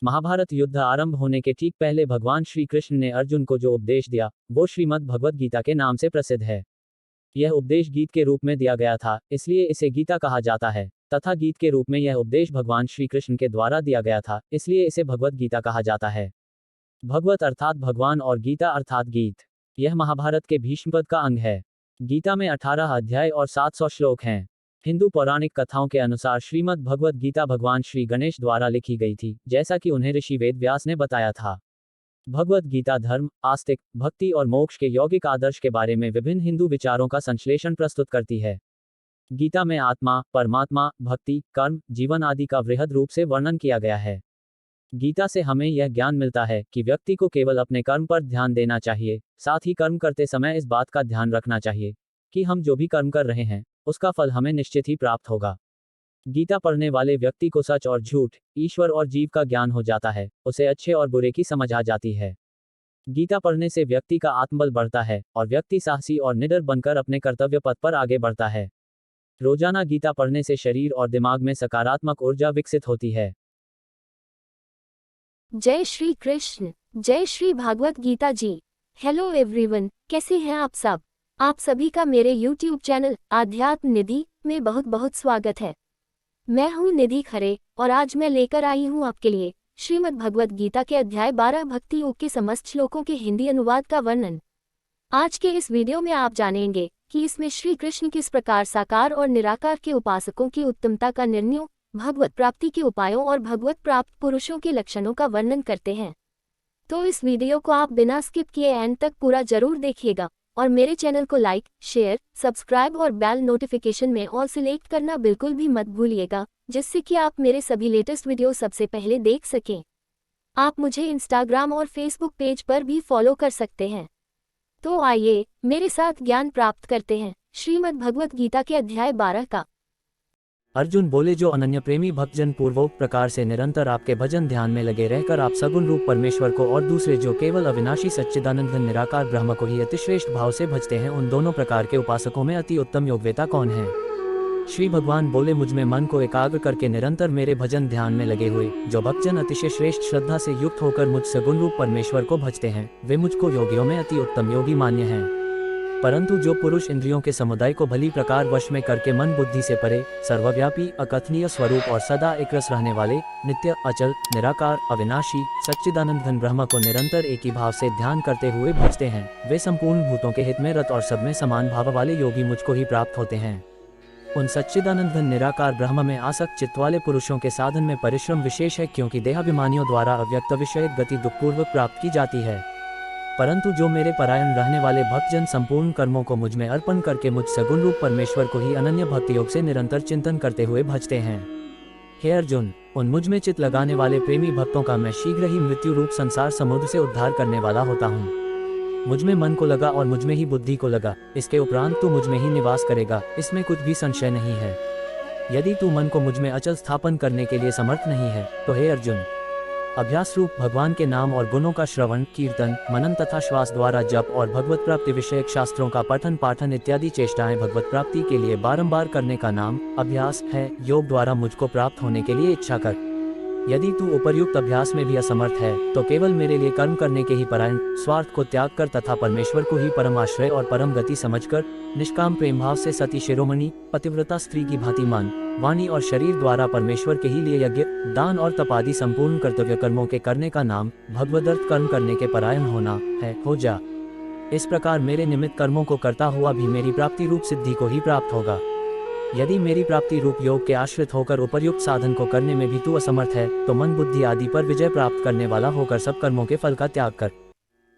महाभारत युद्ध आरंभ होने के ठीक पहले भगवान श्री कृष्ण ने अर्जुन को जो उपदेश दिया वो श्रीमद् भगवद गीता के नाम से प्रसिद्ध है। यह उपदेश गीत के रूप में दिया गया था, इसलिए इसे गीता कहा जाता है, तथा गीत के रूप में यह उपदेश भगवान श्री कृष्ण के द्वारा दिया गया था, इसलिए इसे भगवद गीता कहा जाता है। भगवत अर्थात भगवान और गीता अर्थात गीत। यह महाभारत के भीष्म पद का अंग है। गीता में 18 अध्याय और 700 श्लोक हैं। हिंदू पौराणिक कथाओं के अनुसार श्रीमद् भगवद गीता भगवान श्री गणेश द्वारा लिखी गई थी, जैसा कि उन्हें ऋषि वेद व्यास ने बताया था। भगवद गीता धर्म, आस्तिक, भक्ति और मोक्ष के यौगिक आदर्श के बारे में विभिन्न हिंदू विचारों का संश्लेषण प्रस्तुत करती है। गीता में आत्मा, परमात्मा, भक्ति, कर्म, जीवन आदि का वृहद रूप से वर्णन किया गया है। गीता से हमें यह ज्ञान मिलता है कि व्यक्ति को केवल अपने कर्म पर ध्यान देना चाहिए, साथ ही कर्म करते समय इस बात का ध्यान रखना चाहिए कि हम जो भी कर्म कर रहे हैं उसका फल हमें निश्चित ही प्राप्त होगा। गीता पढ़ने वाले व्यक्ति को सच और झूठ, ईश्वर और जीव का ज्ञान हो जाता है, उसे अच्छे और बुरे की समझ आ जाती है। गीता पढ़ने से व्यक्ति का आत्मबल बढ़ता है और व्यक्ति साहसी और निडर बनकर अपने कर्तव्य पथ पर आगे बढ़ता है। रोजाना गीता पढ़ने से शरीर और दिमाग में सकारात्मक ऊर्जा विकसित होती है। जय श्री कृष्ण, जय श्री भागवत गीता जी। हेलो एवरीवन, कैसे हैं आप सब? आप सभी का मेरे YouTube चैनल आध्यात्म निधि में बहुत बहुत स्वागत है। मैं हूं निधि खरे और आज मैं लेकर आई हूं आपके लिए श्रीमद् भगवद गीता के अध्याय 12 भक्ति योग के समस्त श्लोकों के हिंदी अनुवाद का वर्णन। आज के इस वीडियो में आप जानेंगे कि इसमें श्री कृष्ण किस प्रकार साकार और निराकार के उपासकों की उत्तमता का निर्णय, भगवत प्राप्ति के उपायों और भगवत प्राप्त पुरुषों के लक्षणों का वर्णन करते हैं। तो इस वीडियो को आप बिना स्किप किए एंड तक पूरा जरूर देखिएगा और मेरे चैनल को लाइक, शेयर, सब्सक्राइब और बेल नोटिफिकेशन में ऑल सिलेक्ट करना बिल्कुल भी मत भूलिएगा, जिससे कि आप मेरे सभी लेटेस्ट वीडियो सबसे पहले देख सकें। आप मुझे इंस्टाग्राम और फेसबुक पेज पर भी फॉलो कर सकते हैं। तो आइए मेरे साथ ज्ञान प्राप्त करते हैं श्रीमद् भगवद गीता के अध्याय 12 का। अर्जुन बोले, जो अनन्य प्रेमी भक्तजन पूर्वोक्त प्रकार से निरंतर आपके भजन ध्यान में लगे रहकर आप सगुण रूप परमेश्वर को और दूसरे जो केवल अविनाशी सच्चिदानंद निराकार ब्रह्म को ही अतिश्रेष्ठ भाव से भजते हैं, उन दोनों प्रकार के उपासकों में अति उत्तम योग्यता कौन है? श्री भगवान बोले, मुझमें मन को एकाग्र करके निरंतर मेरे भजन ध्यान में लगे हुए जो भक्तजन अतिशय श्रेष्ठ श्रद्धा से युक्त होकर मुझ सगुण रूप परमेश्वर को भजते हैं, वे मुझको योगियों में अति उत्तम योगी मान्य हैं। परंतु जो पुरुष इंद्रियों के समुदाय को भली प्रकार वश में करके मन बुद्धि से परे सर्वव्यापी, अकथनीय स्वरूप और सदा एक रस रहने वाले नित्य, अचल, निराकार, अविनाशी सच्चिदानंद घन ब्रह्म को निरंतर एक ही भाव से ध्यान करते हुए भजते हैं, वे संपूर्ण भूतों के हित में रत और सब में समान भाव वाले योगी मुझको ही प्राप्त होते हैं। उन सच्चिदानंद घन निराकार ब्रह्म में आसक्त चित्त वाले पुरुषों के साधन में परिश्रम विशेष है, क्योंकि देहाभिमानियों द्वारा अव्यक्त विषय गति दुखपूर्वक प्राप्त की जाती है। परंतु जो मेरे परायण रहने वाले भक्तजन संपूर्ण कर्मों को मुझ में अर्पण करके मुझ सगुण रूप परमेश्वर को ही अनन्य भक्ति योग से निरंतर चिंतन करते हुए भजते हैं। हे अर्जुन, उन मुझ में चित्त लगाने वाले प्रेमी भक्तों का मैं शीघ्र ही मृत्यु रूप संसार समुद्र से उद्धार करने वाला होता हूँ। मुझ में मन को लगा और मुझ में ही बुद्धि को लगा, इसके उपरांत तू मुझ में ही निवास करेगा, इसमें कुछ भी संशय नहीं है। यदि तू मन को मुझ में अचल स्थापन करने के लिए समर्थ नहीं है तो हे अर्जुन, अभ्यास रूप भगवान के नाम और गुणों का श्रवण, कीर्तन, मनन तथा श्वास द्वारा जप और भगवत प्राप्ति विषयक शास्त्रों का पठन पाठन इत्यादि चेष्टाएं भगवत प्राप्ति के लिए बारंबार करने का नाम अभ्यास है। योग द्वारा मुझको प्राप्त होने के लिए इच्छा कर। यदि तू उपर्युक्त अभ्यास में भी असमर्थ है तो केवल मेरे लिए कर्म करने के ही परायण, स्वार्थ को त्याग कर तथा परमेश्वर को ही परम आश्रय और परम गति समझकर निष्काम प्रेम भाव से सती शिरोमणि पतिव्रता स्त्री की भांति मान, वाणी और शरीर द्वारा परमेश्वर के ही लिए यज्ञ, दान और तप आदि संपूर्ण कर्तव्य कर्मों के करने का नाम भगवदर्थ कर्म करने के परायण होना है। हो जा। इस प्रकार मेरे निमित्त कर्मों को करता हुआ भी मेरी प्राप्ति रूप सिद्धि को ही प्राप्त होगा। यदि मेरी प्राप्ति रूप योग के आश्रित होकर उपर्युक्त साधन को करने में भी तू असमर्थ है तो मन बुद्धि आदि पर विजय प्राप्त करने वाला होकर सब कर्मों के फल का त्याग कर।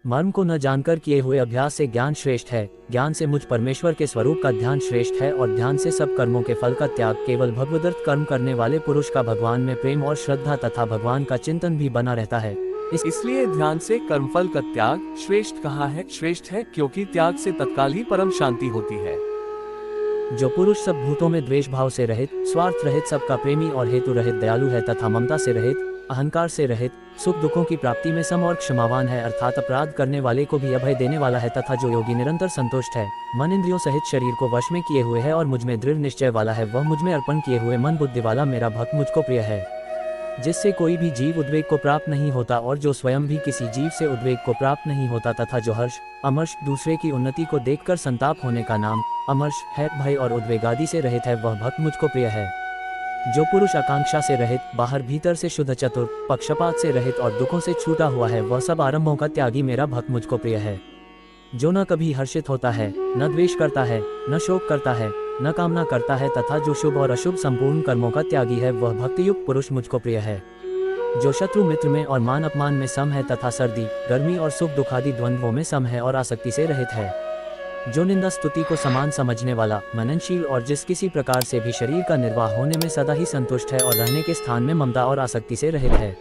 मर्म को न जानकर किए हुए अभ्यास से ज्ञान श्रेष्ठ है, ज्ञान से मुझ परमेश्वर के स्वरूप का ध्यान श्रेष्ठ है और ध्यान से सब कर्मों के फल का त्याग। केवल भगवदर्थ कर्म करने वाले पुरुष का भगवान में प्रेम और श्रद्धा तथा भगवान का चिंतन भी बना रहता है। इसलिए ध्यान से कर्मफल का त्याग श्रेष्ठ कहा है। श्रेष्ठ है क्योंकि त्याग से तत्काल ही परम शांति होती है। जो पुरुष सब भूतों में द्वेष भाव से रहित, स्वार्थ रहित, सबका प्रेमी और हेतु रहित, दयालु है तथा ममता से रहित, अहंकार से रहित, सुख दुखों की प्राप्ति में सम और क्षमावान है, अर्थात अपराध करने वाले को भी अभय देने वाला है, तथा जो योगी निरंतर संतुष्ट है, मन इंद्रियों सहित शरीर को वश में किए हुए है और मुझ में दृढ़ निश्चय वाला है, वह मुझ में अर्पण किए हुए मन बुद्धि वाला मेरा भक्त मुझको प्रिय है। जिससे कोई भी जीव उद्वेग को प्राप्त नहीं होता और जो स्वयं भी किसी जीव से उद्वेग को प्राप्त नहीं होता, तथा जो हर्ष अमर्ष दूसरे की उन्नति को देखकर संताप होने का नाम अमर्ष है, भय और उद्वेग आदि से रहित है, वह भक्त मुझको प्रिय है। जो पुरुष आकांक्षा से रहित, बाहर भीतर से शुद्ध, चतुर, पक्षपात से रहित और दुखों से छूटा हुआ है, वह सब आरंभों का त्यागी मेरा भक्त मुझको प्रिय है। जो न कभी हर्षित होता है, न द्वेष करता है, न शोक करता है, न कामना करता है, तथा जो शुभ और अशुभ संपूर्ण कर्मों का त्यागी है, वह भक्तियुक्त पुरुष मुझको प्रिय है। जो शत्रु मित्र में और मान अपमान में सम है, तथा सर्दी गर्मी और सुख दुखादि द्वंद्वों में सम है और आसक्ति से रहित है। जो निंदा स्तुति को समान समझने वाला, मननशील और जिस किसी प्रकार से भी शरीर का निर्वाह होने में सदा ही संतुष्ट है और रहने के स्थान में ममता और आसक्ति से रहित है,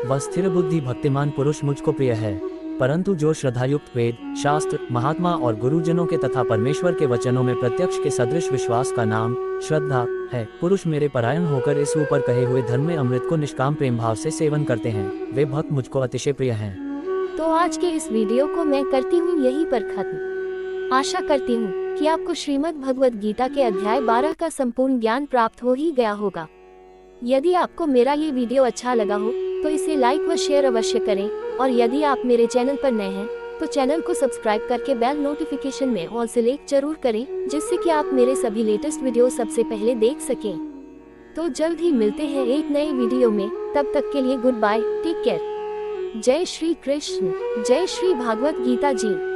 वह स्थिर बुद्धि भक्तिमान पुरुष मुझको प्रिय है। परंतु जो श्रद्धायुक्त वेद, शास्त्र, महात्मा और गुरुजनों के तथा परमेश्वर के वचनों में प्रत्यक्ष के सदृश विश्वास का नाम श्रद्धा है, पुरुष मेरे परायण होकर इस ऊपर कहे हुए धर्म में अमृत को निष्काम प्रेम भाव से सेवन करते हैं, वे भक्त मुझको अतिशय प्रिय हैं। तो आज के इस वीडियो को मैं करती हूँ यहीं पर खत्म। आशा करती हूँ कि आपको श्रीमद् भगवद गीता के अध्याय 12 का संपूर्ण ज्ञान प्राप्त हो ही गया होगा। यदि आपको मेरा ये वीडियो अच्छा लगा हो तो इसे लाइक व शेयर अवश्य करें, और यदि आप मेरे चैनल पर नए हैं तो चैनल को सब्सक्राइब करके बेल नोटिफिकेशन में ऑल सेलेक्ट जरूर करें, जिससे कि आप मेरे सभी लेटेस्ट वीडियो सबसे पहले देख सकें। तो जल्द ही मिलते हैं एक नए वीडियो में, तब तक के लिए गुड बाय, टेक केयर। जय श्री कृष्ण, जय श्री भागवत गीता जी।